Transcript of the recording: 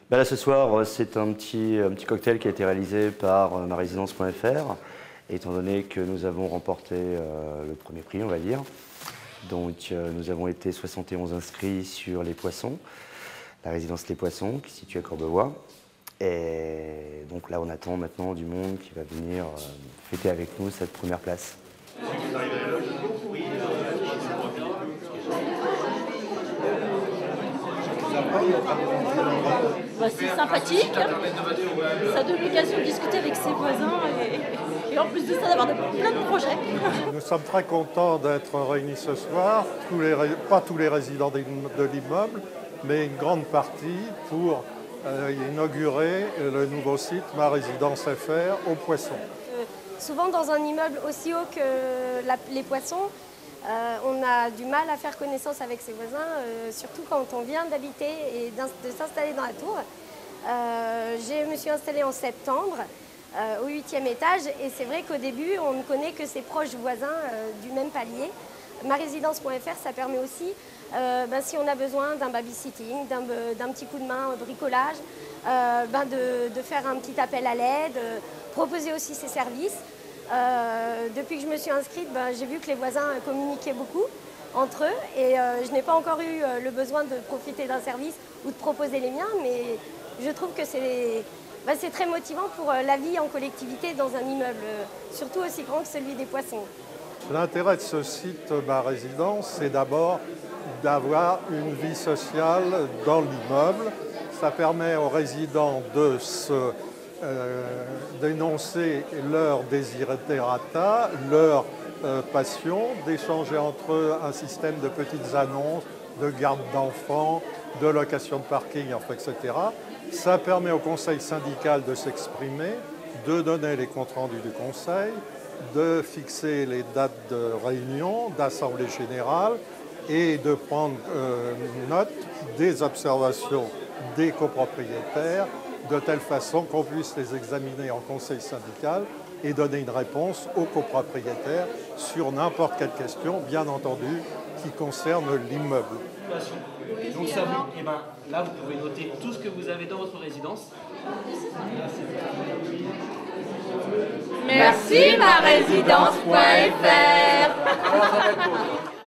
Bah là, ce soir, c'est un petit cocktail qui a été réalisé par marésidence.fr, étant donné que nous avons remporté le premier prix, on va dire. Donc, nous avons été 71 inscrits sur les poissons, la résidence Les Poissons, qui se situe à Courbevoie. Et donc là, on attend maintenant du monde qui va venir fêter avec nous cette première place. Bah, c'est sympathique, ça donne l'occasion de discuter avec ses voisins et en plus de ça d'avoir plein de projets. Nous sommes très contents d'être réunis ce soir, pas tous les résidents de l'immeuble, mais une grande partie pour inaugurer le nouveau site Ma Résidence FR aux Poissons. Souvent dans un immeuble aussi haut que les Poissons, on a du mal à faire connaissance avec ses voisins, surtout quand on vient d'habiter et de s'installer dans la tour. Je me suis installée en septembre au 8e étage et c'est vrai qu'au début on ne connaît que ses proches voisins du même palier. Marésidence.fr, ça permet aussi, si on a besoin d'un babysitting, d'un petit coup de main au bricolage, de faire un petit appel à l'aide, proposer aussi ses services. Depuis que je me suis inscrite, j'ai vu que les voisins communiquaient beaucoup entre eux et je n'ai pas encore eu le besoin de profiter d'un service ou de proposer les miens, mais je trouve que c'est très motivant pour la vie en collectivité dans un immeuble, surtout aussi grand que celui des Poissons. L'intérêt de ce site Ma Résidence, c'est d'abord d'avoir une vie sociale dans l'immeuble. Ça permet aux résidents de d'énoncer leur desiderata, leur passion, d'échanger entre eux un système de petites annonces, de garde d'enfants, de location de parking, etc. Ça permet au conseil syndical de s'exprimer, de donner les comptes rendus du conseil, de fixer les dates de réunion, d'assemblée générale et de prendre note des observations des copropriétaires de telle façon qu'on puisse les examiner en conseil syndical et donner une réponse aux copropriétaires sur n'importe quelle question, bien entendu, qui concerne l'immeuble. Donc ça vous, là, vous pouvez noter tout ce que vous avez dans votre résidence. Merci marésidence.fr.